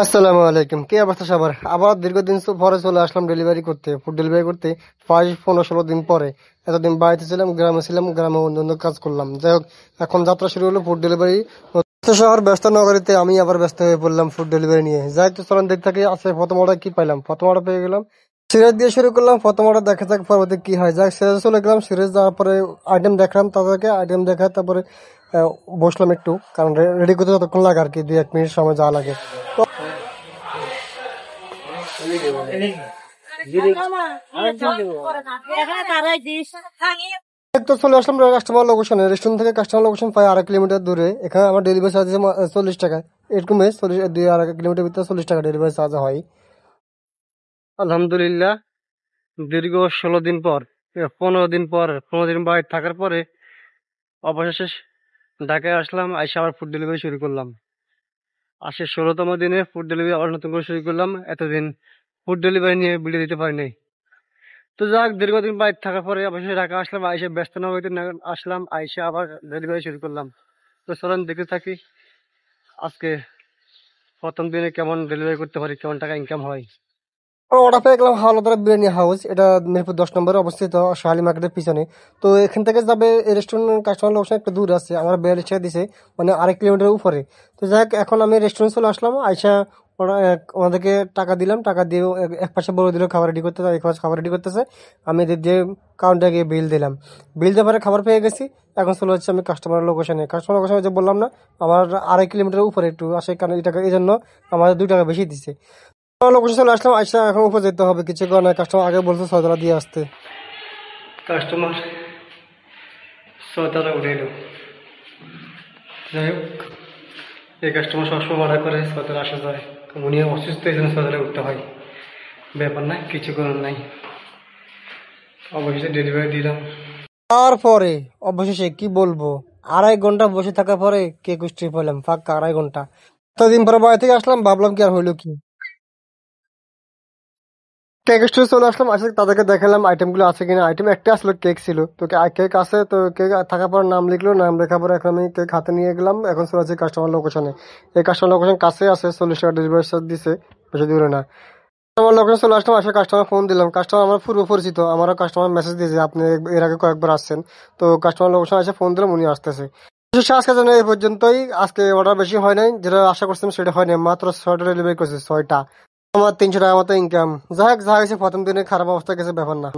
আসসালামু আলাইকুম, কি অবস্থা সবার? আবার দীর্ঘদিন পরে চলে আসলাম ডেলিভারি করতে, ফুড ডেলিভারি করতে। প্রায় 15-16 দিন পরে। এতদিন বাড়িতে ছিলাম, গ্রামে ছিলাম, গ্রামে অন্য কাজ করলাম। যাই হোক, এখন যাত্রা শুরু হলো ফুড ডেলিভারি। শহর ব্যস্ত নগরীতে আমি আবার ব্যস্ত হয়ে পড়লাম ফুড ডেলিভারি নিয়ে। যাই হোক, তো চলুন দেখতে থাকি। আছে প্রথম অর্ডার কি পাইলাম, প্রথম অর্ডার পেয়ে গেলাম। সিরাজ দিয়ে শুরু করলাম, প্রথম অর্ডার দেখা যাক পরবর্তী কি হয়। যাক, সিরাজ চলে গেলাম, সিরাজ যাওয়ার পরে আইটেম দেখলাম, তাদেরকে আইটেম দেখা, তারপরে বসলাম একটু, কারণ রেডি করতে যতক্ষণ লাগে আর কি, 2-1 মিনিট সময় যা লাগে। তো চলে আসলাম কাস্টমার লোকেশনে। রেস্টুরেন্ট থেকে কাস্টমার লোকেশন প্রায় 2.5 কিলোমিটার দূরে। এখানে আমার ডেলিভারি চার্জ 40 টাকা। এরকম 2-2.5 কিলোমিটার ভিতরে 40 টাকা ডেলিভারি চার্জ হয়। আলহামদুলিল্লাহ, দীর্ঘ 16 দিন পর, 15 দিন পর, 15 দিন বাইরে থাকার পরে অবশেষে ঢাকায় আসলাম। আইসা আবার ফুড ডেলিভারি শুরু করলাম। আসে 16তম দিনে ফুড ডেলিভারি আবার নতুন করে শুরু করলাম। এতদিন ফুড ডেলিভারি নিয়ে ভিডিও দিতে পারি নাই। তো যাক, দীর্ঘদিন বাইরে থাকার পরে অবশ্যই ঢাকা আসলাম। আইসা ব্যস্ত নগরীতে আসলাম, আইসা আবার ডেলিভারি শুরু করলাম। তো চলেন দেখতে থাকি আজকে প্রথম দিনে কেমন ডেলিভারি করতে পারি, কেমন টাকা ইনকাম হয়। অর্ডার পেয়ে গেলাম হাওলাদার বিরিয়ানি হাউস। এটা মিরপুর 10 নম্বরে অবস্থিত, শাহালি মার্কেটের পিছনে। তো এখান থেকে যাবে এই রেস্টুরেন্ট কাস্টমার লোকেশন একটু দূর আছে, আমার 42 টাকা দিছে, মানে 2.5 কিলোমিটার উপরে। তো যাই হোক, এখন আমি রেস্টুরেন্ট চলে আসলাম। আইসা ওনাদেরকে টাকা দিলাম, টাকা দিয়ে এক পাশে বলে দিল খাবার রেডি করতে, এক পাশে খাবার রেডি করতেছে। আমি এদের দিয়ে কাউন্টারে গিয়ে বিল দিলাম। বিল দেওয়ার পরে খাবার পেয়ে গেছি। এখন চলে হচ্ছে আমি কাস্টমার লোকেশনে। কাস্টমার লোকেশনে যে বললাম না, আমার 2.5 কিলোমিটার উপরে একটু আসে, কারণ এই জন্য আমাদের 2 টাকা বেশি দিছে। লোকেশন চলে আসলাম, আইসা এখন উপর যেতে হবে, কিছু করার নাই। কাস্টমার আগে বলছে 6 টাকা দিয়ে আসতে। কাস্টমার 6 টাকা উঠে এলো। যাই হোক, এই কাস্টমার সবসময় অর্ডার করে 6 টাকা আসা যায়। উনি অসুস্থ, এই জন্য 6 টাকা উঠতে হয়। ব্যাপার না, কিছু করার নাই। অবশেষে ডেলিভারি দিলাম। তারপরে অবশেষে কি বলবো, 2.5 ঘন্টা বসে থাকার পরে কেক স্ট্রিপ পেলাম, ফাঁকা 2.5 ঘন্টা। এতদিন পরে বাড়ি থেকে আসলাম, ভাবলাম কি আর হইলো কি। কেক স্টোরে চলে আসলাম, আসলে তাদেরকে দেখালাম আইটেম গুলো আছে কিনা। আইটেম একটা আসলে কেক ছিল, তো কেক আছে। তো কেক থাকার পর নাম লিখলো, নাম লেখার পর এখন আমি কেক হাতে নিয়ে গেলাম। এখন চলে যাচ্ছি কাস্টমার লোকেশনে। এই কাস্টমার লোকেশন কাছে আছে, 40 টাকা ডেলিভারি চার্জ দিছে, বেশি দূরে না। কাস্টমার লোকেশন চলে আসলাম, আসলে কাস্টমার ফোন দিলাম। কাস্টমার আমার পূর্ব পরিচিত, আমারও কাস্টমার মেসেজ দিয়েছে আপনি এর আগে কয়েকবার আসছেন। তো কাস্টমার লোকেশন এসে ফোন দিলাম, উনি আসতেছে। আজকের জন্য এই পর্যন্তই। আজকে অর্ডার বেশি হয় নাই, যেটা আশা করছিলাম সেটা হয় নাই। মাত্র 6টা ডেলিভারি করছে, 6টা। আমার 300 টাকা মতো ইনকাম। যাই হোক, যা হয়েছে প্রথম দিনে খারাপ অবস্থা গেছে, ব্যাপার না।